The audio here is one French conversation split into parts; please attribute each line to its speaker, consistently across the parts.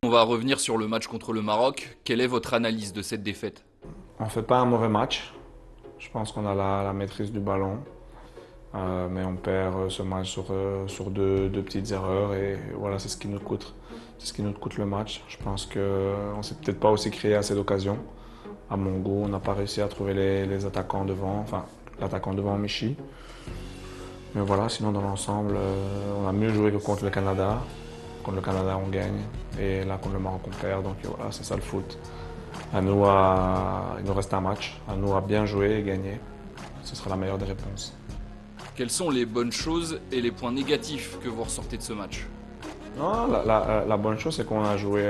Speaker 1: On va revenir sur le match contre le Maroc. Quelle est votre analyse de cette défaite?
Speaker 2: On ne fait pas un mauvais match. Je pense qu'on a la maîtrise du ballon. Mais on perd ce match sur deux petites erreurs et voilà, c'est ce qui nous coûte. C'est ce qui nous coûte le match. Je pense qu'on ne s'est peut-être pas aussi créé assez d'occasions. À mon goût, on n'a pas réussi à trouver les attaquants devant, enfin l'attaquant devant Michi. Mais voilà, sinon dans l'ensemble, on a mieux joué que contre le Canada. Contre le Canada, on gagne. Et là, contre le Maroc, on perd. Donc voilà, c'est ça le foot. Il nous reste un match. À nous à bien jouer et gagner. Ce sera la meilleure des réponses.
Speaker 1: Quelles sont les bonnes choses et les points négatifs que vous ressortez de ce match?
Speaker 2: Non, la bonne chose, c'est qu'on a joué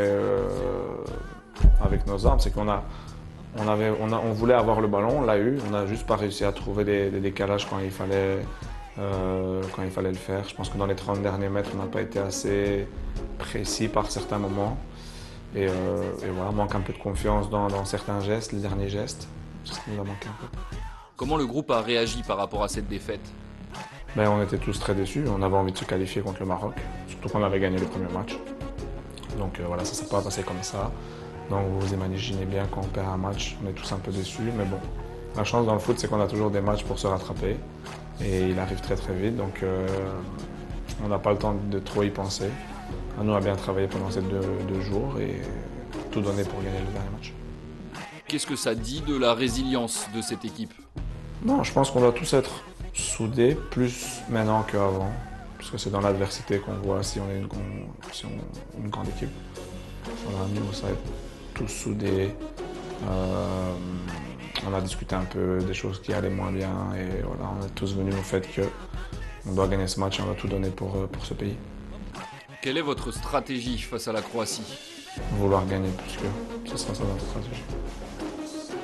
Speaker 2: avec nos armes. C'est on voulait avoir le ballon, on l'a eu. On n'a juste pas réussi à trouver des décalages quand il fallait le faire. Je pense que dans les 30 derniers mètres, on n'a pas été assez précis par certains moments. Et voilà, manque un peu de confiance dans certains gestes, les derniers gestes. C'est ce qui nous a manqué un peu.
Speaker 1: Comment le groupe a réagi par rapport à cette défaite?
Speaker 2: Ben, on était tous très déçus. On avait envie de se qualifier contre le Maroc. Surtout qu'on avait gagné le premier match. Donc voilà, ça ne s'est pas passé comme ça. Donc vous imaginez bien quand on perd un match, on est tous un peu déçus. Mais bon, la chance dans le foot, c'est qu'on a toujours des matchs pour se rattraper. Et il arrive très très vite. Donc on n'a pas le temps de trop y penser. À nous à bien travailler pendant ces deux jours et tout donner pour gagner le dernier match.
Speaker 1: Qu'est-ce que ça dit de la résilience de cette équipe?
Speaker 2: Non, je pense qu'on doit tous être soudés, plus maintenant qu'avant. Parce que c'est dans l'adversité qu'on voit si on est une grande équipe. Voilà, nous, ça va être tous soudés. On a discuté un peu des choses qui allaient moins bien et voilà, on est tous venus au fait qu'on doit gagner ce match et on va tout donner pour ce pays.
Speaker 1: Quelle est votre stratégie face à la Croatie?
Speaker 2: Vouloir gagner plus que ce sera ça notre stratégie.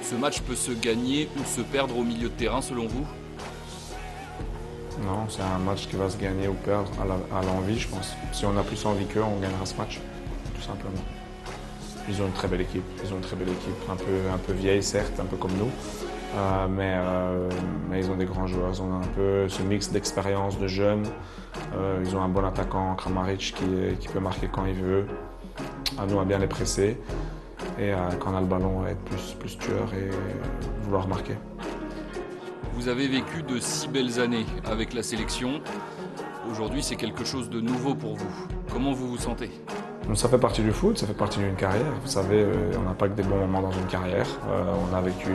Speaker 1: Ce match peut se gagner ou se perdre au milieu de terrain selon vous?
Speaker 2: Non, c'est un match qui va se gagner ou perdre à l'envie, je pense. Si on a plus envie qu'eux, on gagnera ce match, tout simplement. Ils ont une très belle équipe. Ils ont une très belle équipe, un peu vieille certes, un peu comme nous, mais ils ont des grands joueurs. Ils ont un peu ce mix d'expérience, de jeunes. Ils ont un bon attaquant, Kramaric, qui peut marquer quand il veut. À nous à bien les presser et quand on a le ballon, à être plus tueur et vouloir marquer.
Speaker 1: Vous avez vécu de si belles années avec la sélection. Aujourd'hui, c'est quelque chose de nouveau pour vous. Comment vous vous sentez?
Speaker 2: Donc, ça fait partie du foot, ça fait partie d'une carrière. Vous savez, on n'a pas que des bons moments dans une carrière. On a vécu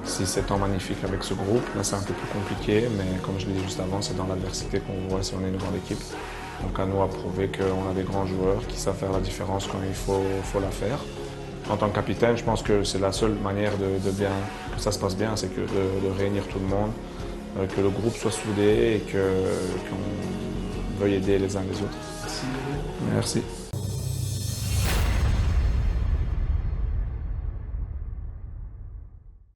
Speaker 2: 6-7 ans magnifiques avec ce groupe. Là, c'est un peu plus compliqué, mais comme je l'ai dit juste avant, c'est dans l'adversité qu'on voit si on est une grande équipe. Donc à nous à prouver qu'on a des grands joueurs qui savent faire la différence quand il faut la faire. En tant que capitaine, je pense que c'est la seule manière que ça se passe bien, c'est de réunir tout le monde, que le groupe soit soudé et qu'on veuille aider les uns les autres. Merci.